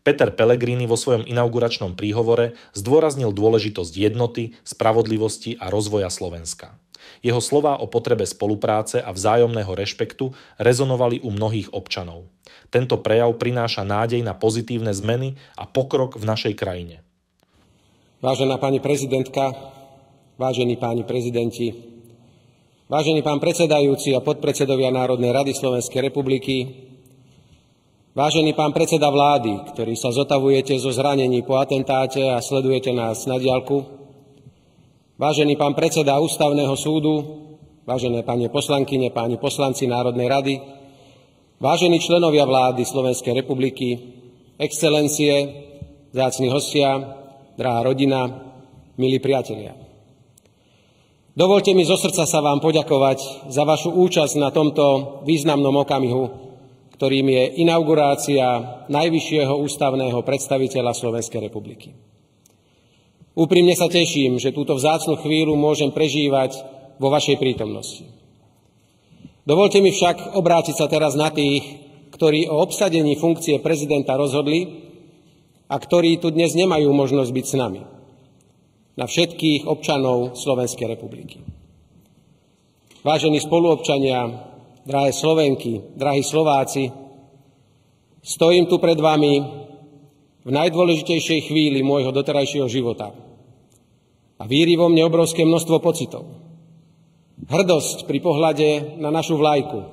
Peter Pellegrini vo svojom inauguračnom príhovore zdôraznil dôležitosť jednoty, spravodlivosti a rozvoja Slovenska. Jeho slová o potrebe spolupráce a vzájomného rešpektu rezonovali u mnohých občanov. Tento prejav prináša nádej na pozitívne zmeny a pokrok v našej krajine. Vážená pani prezidentka, vážení páni prezidenti, vážený pán predsedajúci a podpredsedovia Národnej rady Slovenskej republiky, vážený pán predseda vlády, ktorý sa zotavujete zo zranení po atentáte a sledujete nás na diaľku, vážený pán predseda Ústavného súdu, vážené pani poslankyne, páni poslanci Národnej rady, vážení členovia vlády Slovenskej republiky, excelencie, vzácni hostia, drahá rodina, milí priatelia. Dovoľte mi zo srdca sa vám poďakovať za vašu účasť na tomto významnom okamihu, ktorým je inaugurácia najvyššieho ústavného predstaviteľa Slovenskej republiky. Úprimne sa teším, že túto vzácnu chvíľu môžem prežívať vo vašej prítomnosti. Dovoľte mi však obrátiť sa teraz na tých, ktorí o obsadení funkcie prezidenta rozhodli a ktorí tu dnes nemajú možnosť byť s nami. Na všetkých občanov Slovenskej republiky. Vážení spoluobčania, drahé Slovenky, drahí Slováci, stojím tu pred vami v najdôležitejšej chvíli môjho doterajšieho života a víri vo mne obrovské množstvo pocitov. Hrdosť pri pohľade na našu vlajku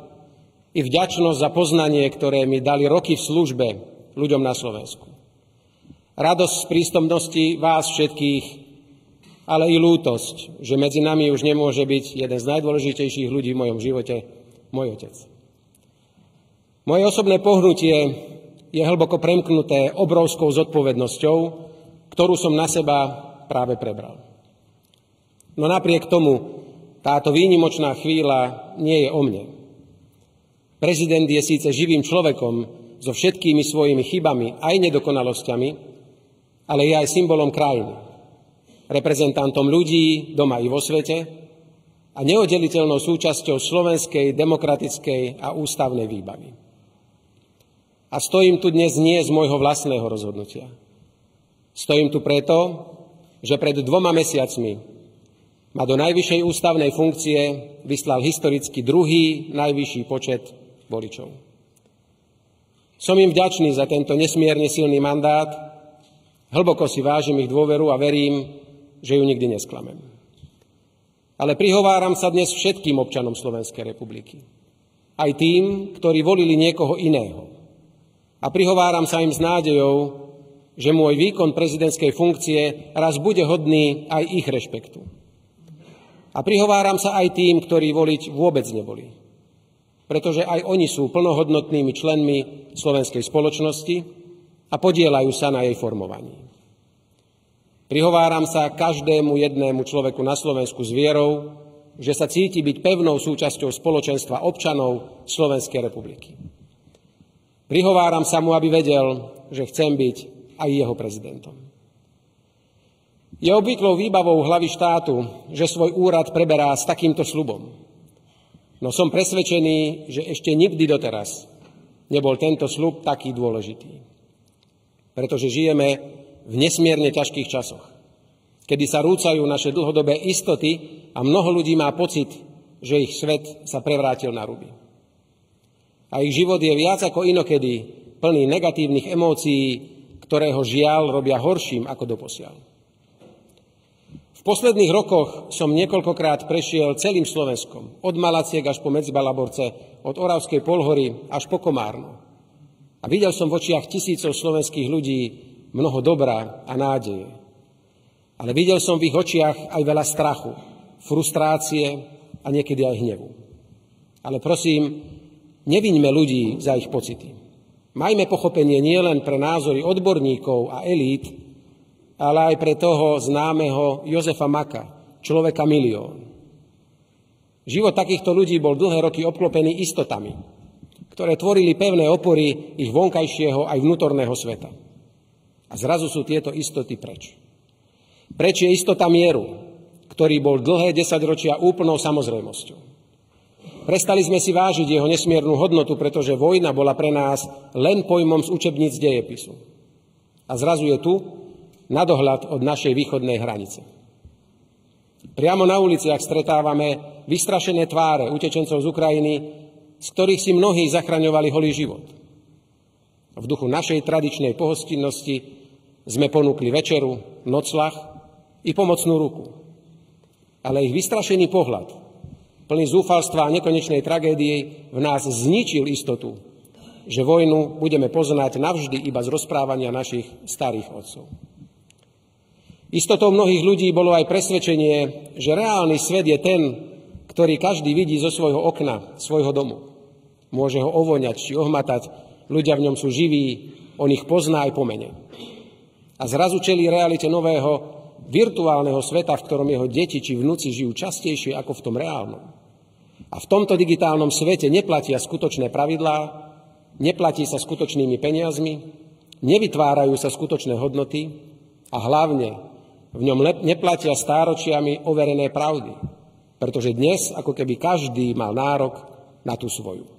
i vďačnosť za poznanie, ktoré mi dali roky v službe ľuďom na Slovensku. Radosť z prítomnosti vás všetkých, ale i lútosť, že medzi nami už nemôže byť jeden z najdôležitejších ľudí v mojom živote, môj otec. Moje osobné pohnutie je hlboko premknuté obrovskou zodpovednosťou, ktorú som na seba práve prebral. No napriek tomu táto výnimočná chvíľa nie je o mne. Prezident je síce živým človekom so všetkými svojimi chybami aj nedokonalosťami, ale je aj symbolom krajiny, reprezentantom ľudí doma i vo svete, a neoddeliteľnou súčasťou slovenskej, demokratickej a ústavnej výbavy. A stojím tu dnes nie z môjho vlastného rozhodnutia. Stojím tu preto, že pred 2 mesiacmi ma do najvyššej ústavnej funkcie vyslal historicky druhý najvyšší počet voličov. Som im vďačný za tento nesmierne silný mandát, hlboko si vážim ich dôveru a verím, že ju nikdy nesklamem. Ale prihováram sa dnes všetkým občanom Slovenskej republiky. Aj tým, ktorí volili niekoho iného. A prihováram sa im s nádejou, že môj výkon prezidentskej funkcie raz bude hodný aj ich rešpektu. A prihováram sa aj tým, ktorí voliť vôbec neboli. Pretože aj oni sú plnohodnotnými členmi slovenskej spoločnosti a podieľajú sa na jej formovaní. Prihováram sa každému jednému človeku na Slovensku s vierou, že sa cíti byť pevnou súčasťou spoločenstva občanov Slovenskej republiky. Prihováram sa mu, aby vedel, že chcem byť aj jeho prezidentom. Je obvyklou výbavou hlavy štátu, že svoj úrad preberá s takýmto sľubom. No som presvedčený, že ešte nikdy doteraz nebol tento sľub taký dôležitý. Pretože žijeme v nesmierne ťažkých časoch, kedy sa rúcajú naše dlhodobé istoty a mnoho ľudí má pocit, že ich svet sa prevrátil na ruby. A ich život je viac ako inokedy plný negatívnych emócií, ktorého žiaľ robia horším ako doposiaľ. V posledných rokoch som niekoľkokrát prešiel celým Slovenskom, od Malaciek až po Medzibalaborce, od Oravskej Polhory až po Komárno. A videl som v očiach tisícov slovenských ľudí mnoho dobra a nádeje. Ale videl som v ich očiach aj veľa strachu, frustrácie a niekedy aj hnevu. Ale prosím, neviňme ľudí za ich pocity. Majme pochopenie nielen pre názory odborníkov a elít, ale aj pre toho známeho Jozefa Maka, človeka milión. Život takýchto ľudí bol dlhé roky obklopený istotami, ktoré tvorili pevné opory ich vonkajšieho aj vnútorného sveta. A zrazu sú tieto istoty preč. Preč je istota mieru, ktorý bol dlhé 10 ročia úplnou samozrejmosťou. Prestali sme si vážiť jeho nesmiernu hodnotu, pretože vojna bola pre nás len pojmom z učebníc dejepisu. a zrazu je tu, na dohľad od našej východnej hranice. Priamo na uliciach stretávame vystrašené tváre utečencov z Ukrajiny, z ktorých si mnohí zachraňovali holý život. V duchu našej tradičnej pohostinnosti sme ponúkli večeru, nocľah i pomocnú ruku. Ale ich vystrašený pohľad, plný zúfalstva a nekonečnej tragédie, v nás zničil istotu, že vojnu budeme poznať navždy iba z rozprávania našich starých otcov. Istotou mnohých ľudí bolo aj presvedčenie, že reálny svet je ten, ktorý každý vidí zo svojho okna, svojho domu. Môže ho ovoňať či ohmatať, ľudia v ňom sú živí, on ich pozná aj po mene. A zrazu čelí realite nového, virtuálneho sveta, v ktorom jeho deti či vnuci žijú častejšie ako v tom reálnom. A v tomto digitálnom svete neplatia skutočné pravidlá, neplatí sa skutočnými peniazmi, nevytvárajú sa skutočné hodnoty a hlavne v ňom neplatia stáročiami overené pravdy, pretože dnes ako keby každý mal nárok na tú svoju.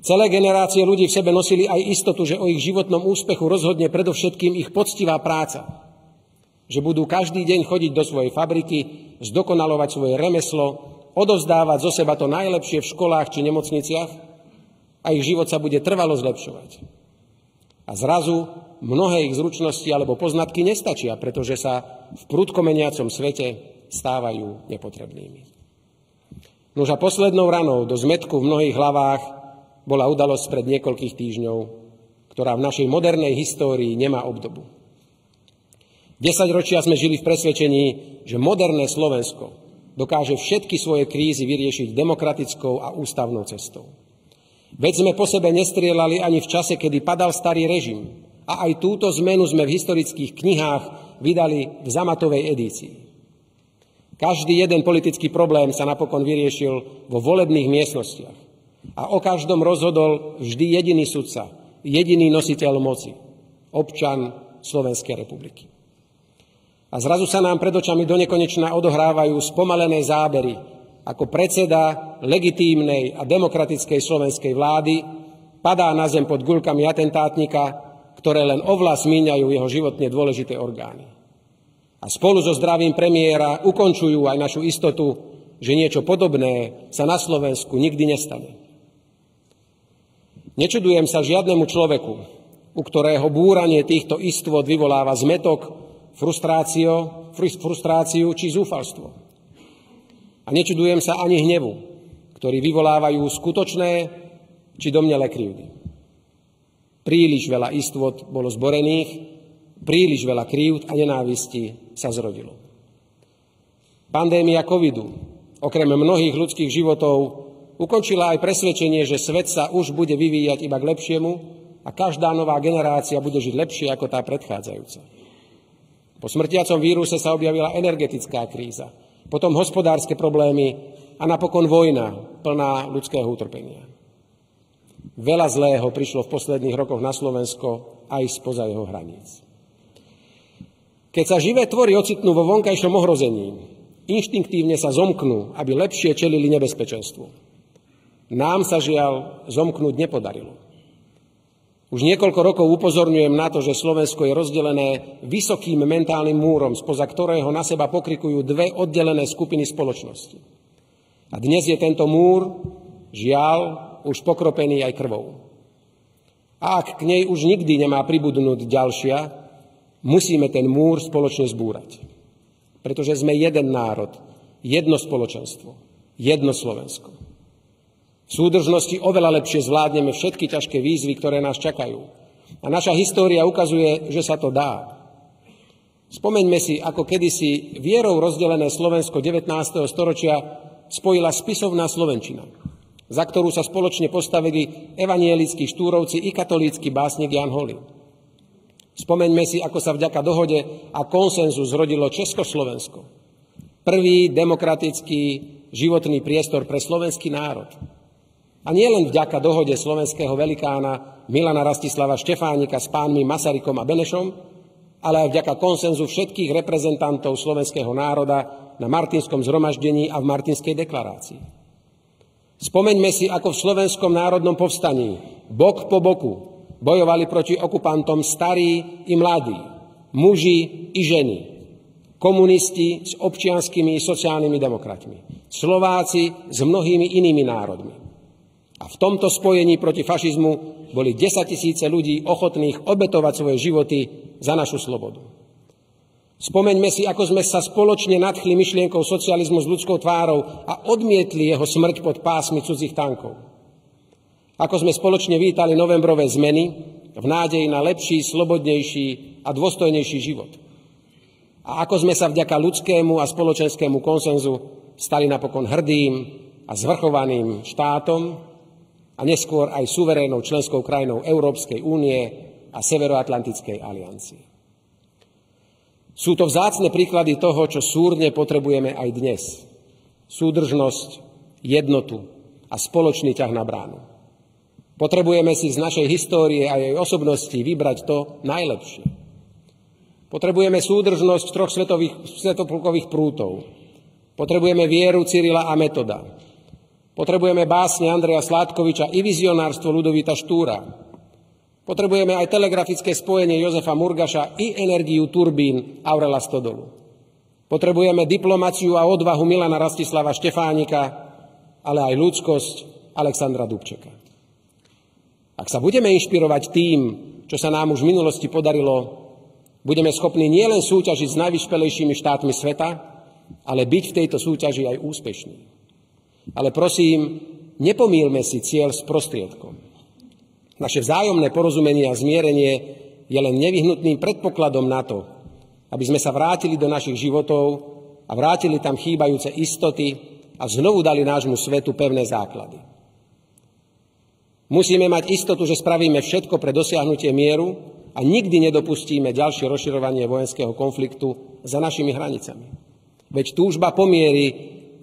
Celé generácie ľudí v sebe nosili aj istotu, že o ich životnom úspechu rozhodne predovšetkým ich poctivá práca, že budú každý deň chodiť do svojej fabriky, zdokonalovať svoje remeslo, odovzdávať zo seba to najlepšie v školách či nemocniciach a ich život sa bude trvalo zlepšovať. A zrazu mnohé ich zručnosti alebo poznatky nestačia, pretože sa v prudko meniacom svete stávajú nepotrebnými. Nož a poslednou ranou do zmätku v mnohých hlavách bola udalosť pred niekoľkých týždňov, ktorá v našej modernej histórii nemá obdobu. 10 ročia sme žili v presvedčení, že moderné Slovensko dokáže všetky svoje krízy vyriešiť demokratickou a ústavnou cestou. Veď sme po sebe nestrieľali ani v čase, kedy padal starý režim. A aj túto zmenu sme v historických knihách vydali v zamatovej edícii. Každý jeden politický problém sa napokon vyriešil vo volebných miestnostiach. A o každom rozhodol vždy jediný sudca, jediný nositeľ moci, občan Slovenskej republiky. A zrazu sa nám pred očami donekonečna odohrávajú spomalené zábery, ako predseda legitímnej a demokratickej slovenskej vlády padá na zem pod guľkami atentátnika, ktoré len o vlas míňajú jeho životne dôležité orgány. A spolu so zdravím premiéra ukončujú aj našu istotu, že niečo podobné sa na Slovensku nikdy nestane. Nečudujem sa žiadnemu človeku, u ktorého búranie týchto istôt vyvoláva zmätok, frustráciu či zúfalstvo. A nečudujem sa ani hnevu, ktorý vyvolávajú skutočné či domnelé krivdy. Príliš veľa istôt bolo zborených, príliš veľa krivd a nenávisti sa zrodilo. Pandémia covidu, okrem mnohých ľudských životov, ukončila aj presvedčenie, že svet sa už bude vyvíjať iba k lepšiemu a každá nová generácia bude žiť lepšie ako tá predchádzajúca. Po smrtiacom víruse sa objavila energetická kríza, potom hospodárske problémy a napokon vojna plná ľudského utrpenia. Veľa zlého prišlo v posledných rokoch na Slovensko aj spoza jeho hraníc. Keď sa živé tvory ocitnú vo vonkajšom ohrození, inštinktívne sa zomknú, aby lepšie čelili nebezpečenstvu. Nám sa žiaľ zomknúť nepodarilo. Už niekoľko rokov upozorňujem na to, že Slovensko je rozdelené vysokým mentálnym múrom, spoza ktorého na seba pokrikujú dve oddelené skupiny spoločnosti. A dnes je tento múr, žiaľ, už pokropený aj krvou. A ak k nej už nikdy nemá pribudnúť ďalšia, musíme ten múr spoločne zbúrať. Pretože sme jeden národ, jedno spoločenstvo, jedno Slovensko. V súdržnosti oveľa lepšie zvládneme všetky ťažké výzvy, ktoré nás čakajú. A naša história ukazuje, že sa to dá. Spomeňme si, ako kedysi vierou rozdelené Slovensko 19. storočia spojila spisovná slovenčina, za ktorú sa spoločne postavili evanielickí štúrovci i katolícky básnik Jan Holi. Spomeňme si, ako sa vďaka dohode a konsenzu zrodilo Československo. Prvý demokratický životný priestor pre slovenský národ. A nie len vďaka dohode slovenského velikána Milana Rastislava Štefánika s pánmi Masarykom a Benešom, ale aj vďaka konsenzu všetkých reprezentantov slovenského národa na Martinskom zhromaždení a v Martinskej deklarácii. Spomeňme si, ako v slovenskom národnom povstaní bok po boku bojovali proti okupantom starí i mladí, muži i ženy, komunisti s občianskymi i sociálnymi demokratmi, Slováci s mnohými inými národmi. A v tomto spojení proti fašizmu boli 10 000 ľudí ochotných obetovať svoje životy za našu slobodu. Spomeňme si, ako sme sa spoločne nadchli myšlienkou socializmu s ľudskou tvárou a odmietli jeho smrť pod pásmi cudzích tankov. Ako sme spoločne vítali novembrové zmeny v nádeji na lepší, slobodnejší a dôstojnejší život. A ako sme sa vďaka ľudskému a spoločenskému konsenzu stali napokon hrdým a zvrchovaným štátom a neskôr aj suverénnou členskou krajinou Európskej únie a Severoatlantickej aliancie. Sú to vzácne príklady toho, čo súrne potrebujeme aj dnes. Súdržnosť, jednotu a spoločný ťah na bránu. Potrebujeme si z našej histórie a jej osobnosti vybrať to najlepšie. Potrebujeme súdržnosť troch svetoplukových prútov. Potrebujeme vieru Cyrila a Metoda. Potrebujeme básne Andreja Sládkoviča i vizionárstvo Ľudovíta Štúra. Potrebujeme aj telegrafické spojenie Jozefa Murgaša i energiu turbín Aurela Stodolu. Potrebujeme diplomáciu a odvahu Milana Rastislava Štefánika, ale aj ľudskosť Alexandra Dubčeka. Ak sa budeme inšpirovať tým, čo sa nám už v minulosti podarilo, budeme schopní nielen súťažiť s najvyšpelejšími štátmi sveta, ale byť v tejto súťaži aj úspešní. Ale prosím, nepomýlme si cieľ s prostriedkom. Naše vzájomné porozumenie a zmierenie je len nevyhnutným predpokladom na to, aby sme sa vrátili do našich životov a vrátili tam chýbajúce istoty a znovu dali nášmu svetu pevné základy. Musíme mať istotu, že spravíme všetko pre dosiahnutie mieru a nikdy nedopustíme ďalšie rozširovanie vojenského konfliktu za našimi hranicami. Veď túžba po mieri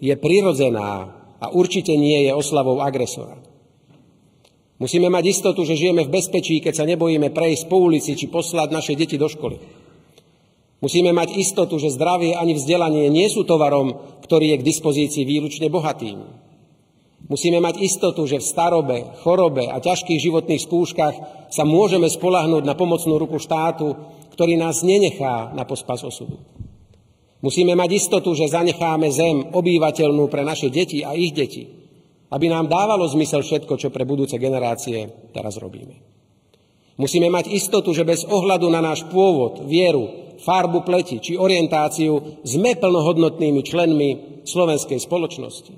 je prirodzená a určite nie je oslavou agresora. Musíme mať istotu, že žijeme v bezpečí, keď sa nebojíme prejsť po ulici či poslať naše deti do školy. Musíme mať istotu, že zdravie ani vzdelanie nie sú tovarom, ktorý je k dispozícii výlučne bohatým. Musíme mať istotu, že v starobe, chorobe a ťažkých životných skúškach sa môžeme spoľahnúť na pomocnú ruku štátu, ktorý nás nenechá na pospas osudu. Musíme mať istotu, že zanecháme zem obývateľnú pre naše deti a ich deti, aby nám dávalo zmysel všetko, čo pre budúce generácie teraz robíme. Musíme mať istotu, že bez ohľadu na náš pôvod, vieru, farbu pleti či orientáciu sme plnohodnotnými členmi slovenskej spoločnosti.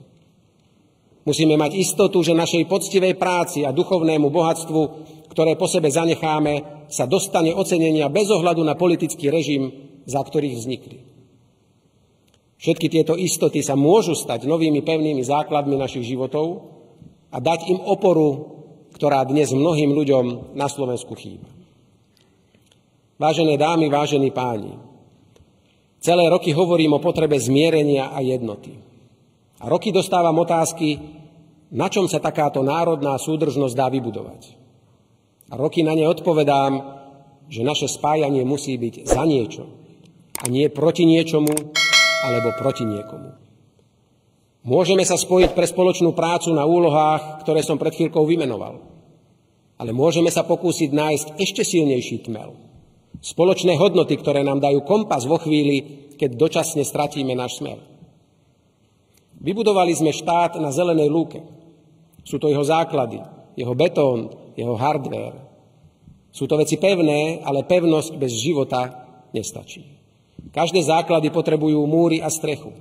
Musíme mať istotu, že našej poctivej práci a duchovnému bohatstvu, ktoré po sebe zanecháme, sa dostane ocenenia bez ohľadu na politický režim, za ktorých vznikli. Všetky tieto istoty sa môžu stať novými pevnými základmi našich životov a dať im oporu, ktorá dnes mnohým ľuďom na Slovensku chýba. Vážené dámy, vážení páni, celé roky hovorím o potrebe zmierenia a jednoty. A roky dostávam otázky, na čom sa takáto národná súdržnosť dá vybudovať. A roky na ne odpovedám, že naše spájanie musí byť za niečo a nie proti niečomu, alebo proti niekomu. Môžeme sa spojiť pre spoločnú prácu na úlohách, ktoré som pred chvíľkou vymenoval. Ale môžeme sa pokúsiť nájsť ešte silnejší tmel. Spoločné hodnoty, ktoré nám dajú kompas vo chvíli, keď dočasne stratíme náš smer. Vybudovali sme štát na zelenej lúke. Sú to jeho základy, jeho betón, jeho hardware. Sú to veci pevné, ale pevnosť bez života nestačí. Každé základy potrebujú múry a strechu.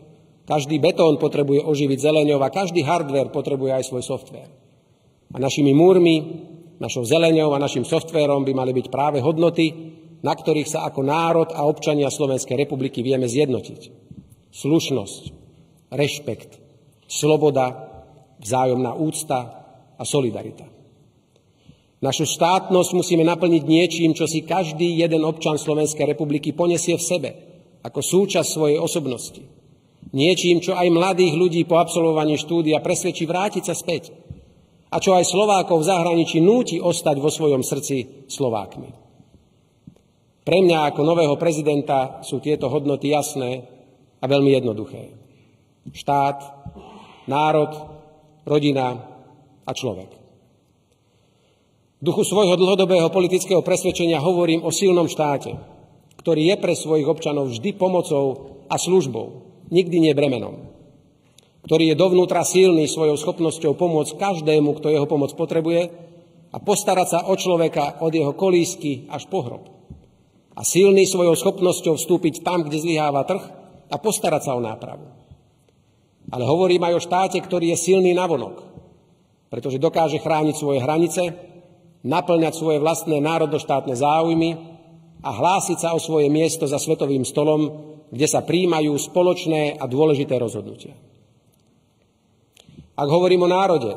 Každý betón potrebuje oživiť zeleňou a každý hardware potrebuje aj svoj software. A našimi múrmi, našou zeleňou a našim softvérom by mali byť práve hodnoty, na ktorých sa ako národ a občania Slovenskej republiky vieme zjednotiť. Slušnosť, rešpekt, sloboda, vzájomná úcta a solidarita. Našu štátnosť musíme naplniť niečím, čo si každý jeden občan Slovenskej republiky poniesie v sebe, ako súčasť svojej osobnosti. Niečím, čo aj mladých ľudí po absolvovaní štúdia presvedčí vrátiť sa späť. A čo aj Slovákov v zahraničí núti ostať vo svojom srdci Slovákmi. Pre mňa ako nového prezidenta sú tieto hodnoty jasné a veľmi jednoduché. Štát, národ, rodina a človek. V duchu svojho dlhodobého politického presvedčenia hovorím o silnom štáte, ktorý je pre svojich občanov vždy pomocou a službou, nikdy nie bremenom. Ktorý je dovnútra silný svojou schopnosťou pomôcť každému, kto jeho pomoc potrebuje a postarať sa o človeka od jeho kolísky až po hrob. A silný svojou schopnosťou vstúpiť tam, kde zlyháva trh a postarať sa o nápravu. Ale hovorím aj o štáte, ktorý je silný navonok, pretože dokáže chrániť svoje hranice, naplňať svoje vlastné národnoštátne záujmy a hlásiť sa o svoje miesto za svetovým stolom, kde sa prijímajú spoločné a dôležité rozhodnutia. Ak hovorím o národe,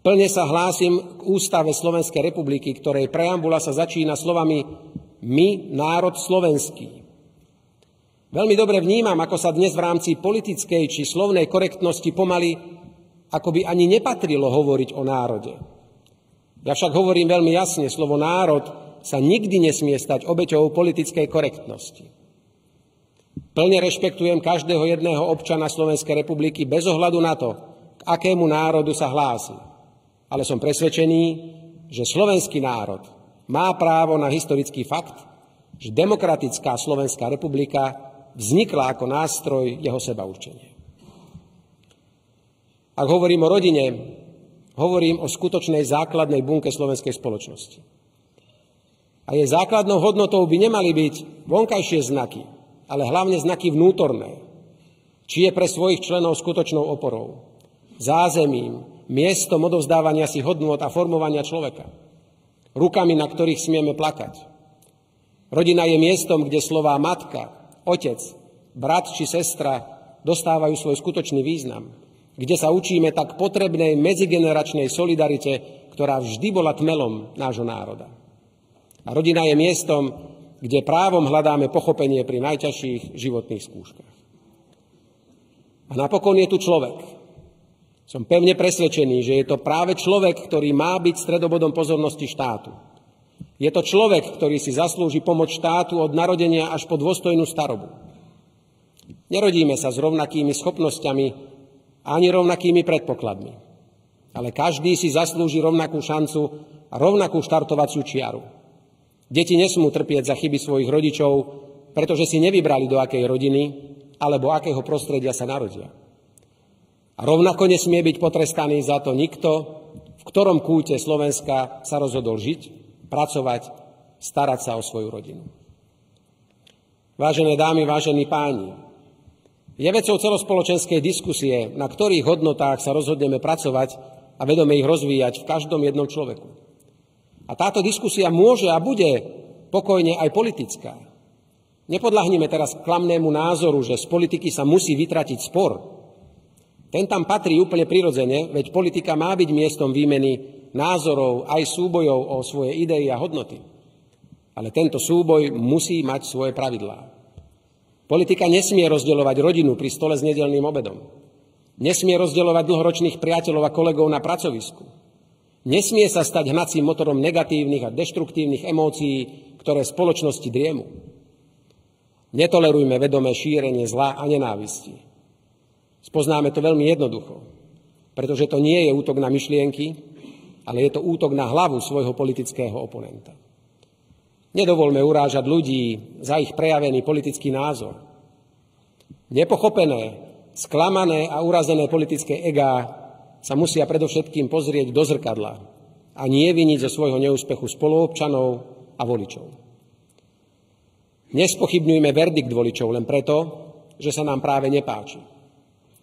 plne sa hlásim k Ústave Slovenskej republiky, ktorej preambula sa začína slovami My, národ slovenský. Veľmi dobre vnímam, ako sa dnes v rámci politickej či slovnej korektnosti pomaly akoby ani nepatrilo hovoriť o národe. Ja však hovorím veľmi jasne, slovo národ sa nikdy nesmie stať obeťou politickej korektnosti. Plne rešpektujem každého jedného občana Slovenskej republiky bez ohľadu na to, k akému národu sa hlási. Ale som presvedčený, že slovenský národ má právo na historický fakt, že demokratická Slovenská republika vznikla ako nástroj jeho sebaurčenia. Ak hovorím o rodine, hovorím o skutočnej základnej bunke slovenskej spoločnosti. A jej základnou hodnotou by nemali byť vonkajšie znaky, ale hlavne znaky vnútorné, či je pre svojich členov skutočnou oporou, zázemím, miestom odovzdávania si hodnôt a formovania človeka, rukami, na ktorých smieme plakať. Rodina je miestom, kde slová matka, otec, brat či sestra dostávajú svoj skutočný význam, kde sa učíme tak potrebnej medzigeneračnej solidarite, ktorá vždy bola tmelom nášho národa. A rodina je miestom, kde právom hľadáme pochopenie pri najťažších životných skúškach. A napokon je tu človek. Som pevne presvedčený, že je to práve človek, ktorý má byť stredobodom pozornosti štátu. Je to človek, ktorý si zaslúži pomoc štátu od narodenia až po dôstojnú starobu. Nerodíme sa s rovnakými schopnosťami ani rovnakými predpokladmi, ale každý si zaslúži rovnakú šancu a rovnakú štartovaciu čiaru. Deti nesmú trpieť za chyby svojich rodičov, pretože si nevybrali, do akej rodiny alebo akého prostredia sa narodia. A rovnako nesmie byť potrestaný za to nikto, v ktorom kúte Slovenska sa rozhodol žiť, pracovať, starať sa o svoju rodinu. Vážené dámy, vážení páni, je vecou celospoločenskej diskusie, na ktorých hodnotách sa rozhodneme pracovať a vedome ich rozvíjať v každom jednom človeku. A táto diskusia môže a bude pokojne aj politická. Nepodľahnime teraz klamnému názoru, že z politiky sa musí vytratiť spor. Ten tam patrí úplne prirodzene, veď politika má byť miestom výmeny názorov aj súbojov o svoje idei a hodnoty. Ale tento súboj musí mať svoje pravidlá. Politika nesmie rozdeľovať rodinu pri stole s nedeľným obedom. Nesmie rozdeľovať dlhoročných priateľov a kolegov na pracovisku. Nesmie sa stať hnacím motorom negatívnych a deštruktívnych emócií, ktoré v spoločnosti driemu. Netolerujme vedomé šírenie zla a nenávisti. Spoznáme to veľmi jednoducho, pretože to nie je útok na myšlienky, ale je to útok na hlavu svojho politického oponenta. Nedovolme urážať ľudí za ich prejavený politický názor. Nepochopené, sklamané a urazené politické egá sa musia predovšetkým pozrieť do zrkadla a nie viniť zo svojho neúspechu spoluobčanov a voličov. Nespochybňujme verdikt voličov len preto, že sa nám práve nepáči.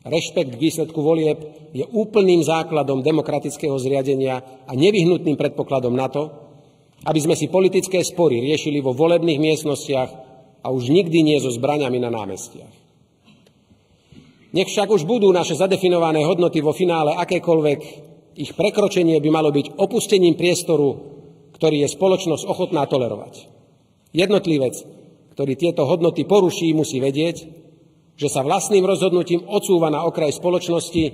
Rešpekt k výsledku volieb je úplným základom demokratického zriadenia a nevyhnutným predpokladom na to, aby sme si politické spory riešili vo volebných miestnostiach a už nikdy nie so zbraňami na námestiach. Nech však už budú naše zadefinované hodnoty vo finále akékoľvek, ich prekročenie by malo byť opustením priestoru, ktorý je spoločnosť ochotná tolerovať. Jednotlivec, ktorý tieto hodnoty poruší, musí vedieť, že sa vlastným rozhodnutím odsúva na okraj spoločnosti,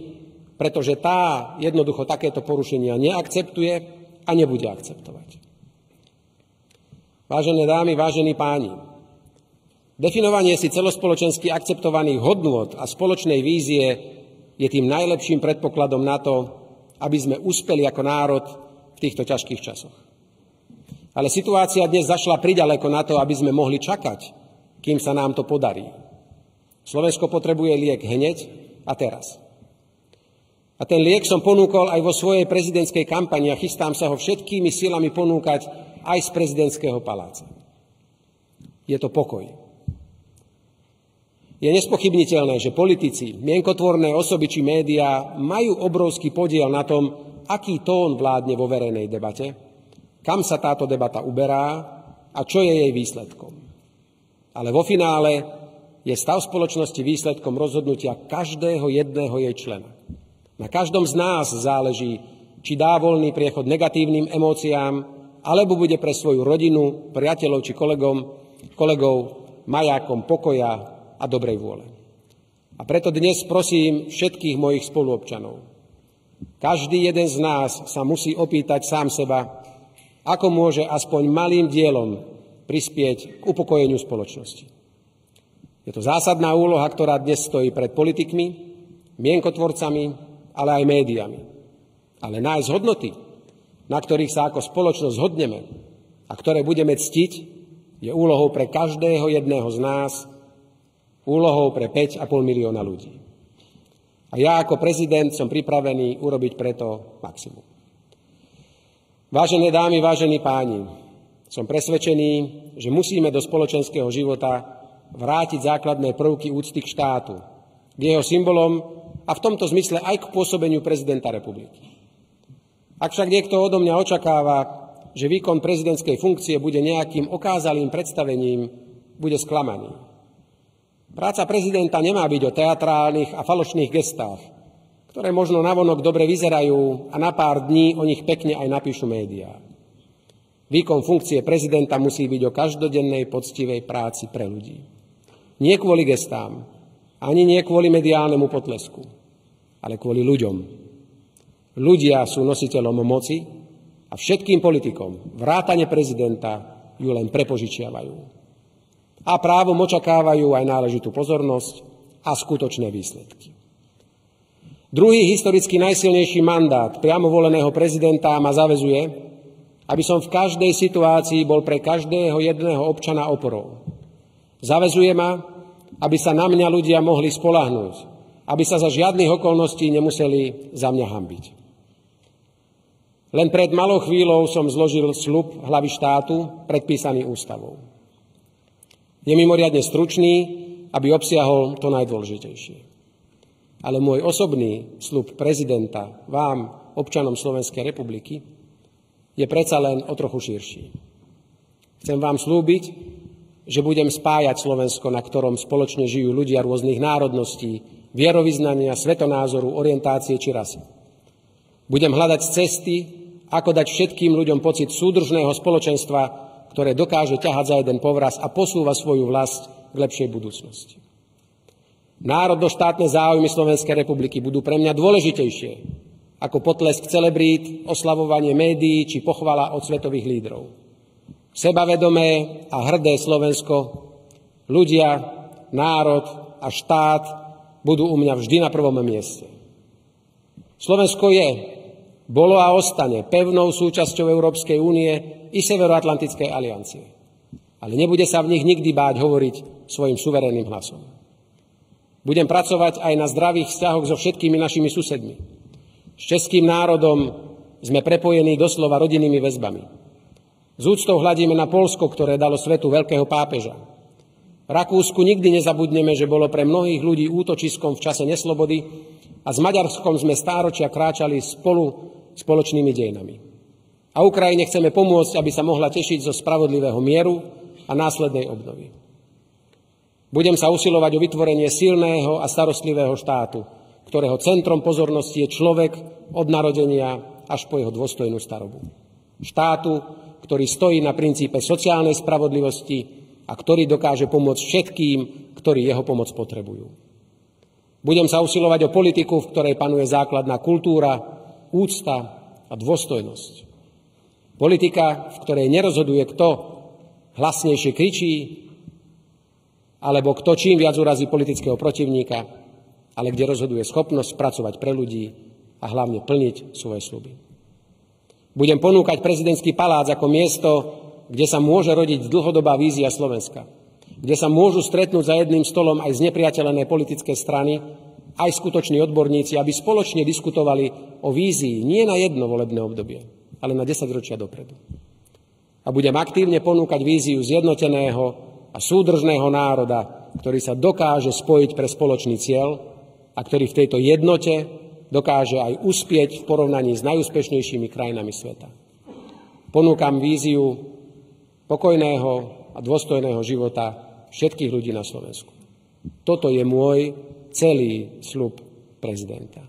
pretože tá jednoducho takéto porušenia neakceptuje a nebude akceptovať. Vážené dámy, vážení páni, definovanie si celospoločensky akceptovaných hodnôt a spoločnej vízie je tým najlepším predpokladom na to, aby sme uspeli ako národ v týchto ťažkých časoch. Ale situácia dnes zašla priďaleko na to, aby sme mohli čakať, kým sa nám to podarí. Slovensko potrebuje liek hneď a teraz. A ten liek som ponúkol aj vo svojej prezidentskej kampani a chystám sa ho všetkými silami ponúkať aj z prezidentského paláca. Je to pokoj. Je nespochybniteľné, že politici, mienkotvorné osoby či médiá majú obrovský podiel na tom, aký tón vládne vo verejnej debate, kam sa táto debata uberá a čo je jej výsledkom. Ale vo finále je stav spoločnosti výsledkom rozhodnutia každého jedného jej člena. Na každom z nás záleží, či dá voľný priechod negatívnym emóciám, alebo bude pre svoju rodinu, priateľov či kolegov majákom pokoja a dobrej vôle. A preto dnes prosím všetkých mojich spoluobčanov. Každý jeden z nás sa musí opýtať sám seba, ako môže aspoň malým dielom prispieť k upokojeniu spoločnosti. Je to zásadná úloha, ktorá dnes stojí pred politikmi, mienkotvorcami, ale aj médiami. Ale nájsť hodnoty, na ktorých sa ako spoločnosť zhodneme a ktoré budeme ctiť, je úlohou pre každého jedného z nás, úlohou pre 5,5 milióna ľudí. A ja ako prezident som pripravený urobiť preto maximum. Vážené dámy, vážení páni, som presvedčený, že musíme do spoločenského života vrátiť základné prvky úcty k štátu, k jeho symbolom a v tomto zmysle aj k pôsobeniu prezidenta republiky. Ak však niekto odo mňa očakáva, že výkon prezidentskej funkcie bude nejakým okázalým predstavením, bude sklamaný. Práca prezidenta nemá byť o teatrálnych a falošných gestách, ktoré možno navonok dobre vyzerajú a na pár dní o nich pekne aj napíšu médiá. Výkon funkcie prezidenta musí byť o každodennej poctivej práci pre ľudí. Nie kvôli gestám, ani nie kvôli mediálnemu potlesku, ale kvôli ľuďom. Ľudia sú nositeľom moci a všetkým politikom, vrátane prezidenta, ju len prepožičiavajú. A právom očakávajú aj náležitú pozornosť a skutočné výsledky. Druhý historicky najsilnejší mandát priamo voleného prezidenta ma zaväzuje, aby som v každej situácii bol pre každého jedného občana oporou. Zaväzuje ma, aby sa na mňa ľudia mohli spoľahnúť, aby sa za žiadnych okolností nemuseli za mňa hanbiť. Len pred malou chvíľou som zložil sľub hlavy štátu predpísaný ústavou. Je mimoriadne stručný, aby obsiahol to najdôležitejšie. Ale môj osobný sľub prezidenta vám, občanom Slovenskej republiky, je predsa len o trochu širší. Chcem vám slúbiť, že budem spájať Slovensko, na ktorom spoločne žijú ľudia rôznych národností, vierovyznania, svetonázoru, orientácie či rasy. Budem hľadať cesty, ako dať všetkým ľuďom pocit súdržného spoločenstva, ktoré dokáže ťahať za jeden povraz a posúva svoju vlast k lepšej budúcnosti. Národno-štátne záujmy Slovenskej republiky budú pre mňa dôležitejšie ako potlesk celebrít, oslavovanie médií či pochvala od svetových lídrov. Sebavedomé a hrdé Slovensko, ľudia, národ a štát budú u mňa vždy na prvom mieste. Slovensko bolo a ostane pevnou súčasťou Európskej únie i Severoatlantickej aliancie. Ale nebude sa v nich nikdy báť hovoriť svojim suverénnym hlasom. Budem pracovať aj na zdravých vzťahoch so všetkými našimi susedmi. S českým národom sme prepojení doslova rodinnými väzbami. Z úctou hľadíme na Poľsko, ktoré dalo svetu veľkého pápeža. V Rakúsku nikdy nezabudneme, že bolo pre mnohých ľudí útočiskom v čase neslobody a s Maďarskom sme stáročia kráčali spoločnými dejinami. A Ukrajine chceme pomôcť, aby sa mohla tešiť zo spravodlivého mieru a následnej obnovy. Budem sa usilovať o vytvorenie silného a starostlivého štátu, ktorého centrom pozornosti je človek od narodenia až po jeho dôstojnú starobu. Štátu, ktorý stojí na princípe sociálnej spravodlivosti a ktorý dokáže pomôcť všetkým, ktorí jeho pomoc potrebujú. Budem sa usilovať o politiku, v ktorej panuje základná kultúra, úcta a dôstojnosť. Politika, v ktorej nerozhoduje, kto hlasnejšie kričí, alebo kto čím viac urazí politického protivníka, ale kde rozhoduje schopnosť pracovať pre ľudí a hlavne plniť svoje sľuby. Budem ponúkať prezidentský palác ako miesto, kde sa môže rodiť dlhodobá vízia Slovenska, kde sa môžu stretnúť za jedným stolom aj znepriateľené politické strany, aj skutoční odborníci, aby spoločne diskutovali o vízii nie na jedno volebné obdobie, ale na 10 ročia dopredu. A budem aktívne ponúkať víziu zjednoteného a súdržného národa, ktorý sa dokáže spojiť pre spoločný cieľ a ktorý v tejto jednote dokáže aj uspieť v porovnaní s najúspešnejšími krajinami sveta. Ponúkam víziu pokojného a dôstojného života všetkých ľudí na Slovensku. Toto je môj celý sľub prezidenta.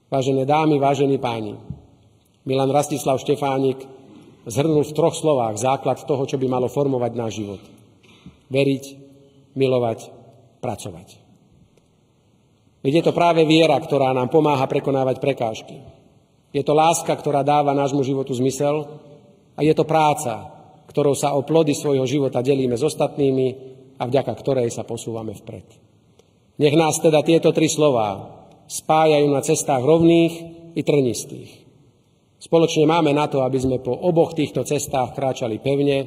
Vážené dámy, vážení páni, Milan Rastislav Štefánik zhrnul v 3 slovách základ toho, čo by malo formovať náš život. Veriť, milovať, pracovať. Veď je to práve viera, ktorá nám pomáha prekonávať prekážky. Je to láska, ktorá dáva nášmu životu zmysel a je to práca, ktorou sa o plody svojho života delíme s ostatnými a vďaka ktorej sa posúvame vpred. Nech nás teda tieto 3 slová spájajú na cestách rovných i trnistých. Spoločne máme na to, aby sme po oboch týchto cestách kráčali pevne,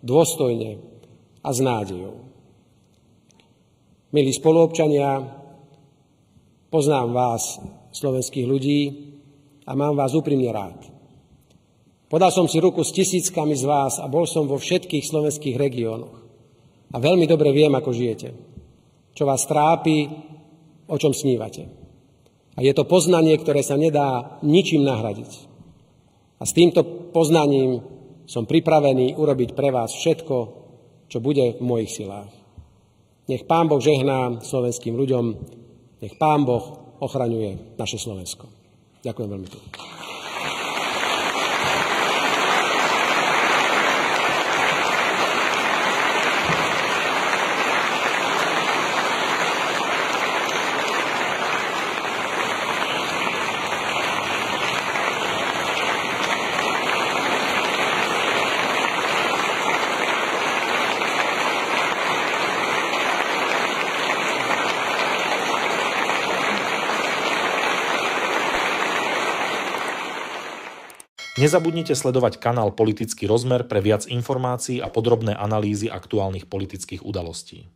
dôstojne a s nádejou. Milí spoluobčania, poznám vás, slovenských ľudí, a mám vás úprimne rád. Podal som si ruku s tisíckami z vás a bol som vo všetkých slovenských regiónoch. A veľmi dobre viem, ako žijete, čo vás trápi, o čom snívate. A je to poznanie, ktoré sa nedá ničím nahradiť. A s týmto poznaním som pripravený urobiť pre vás všetko, čo bude v mojich silách. Nech Pán Boh žehná slovenským ľuďom, nech Pán Boh ochraňuje naše Slovensko. Ďakujem veľmi pekne. Nezabudnite sledovať kanál Politický rozmer pre viac informácií a podrobné analýzy aktuálnych politických udalostí.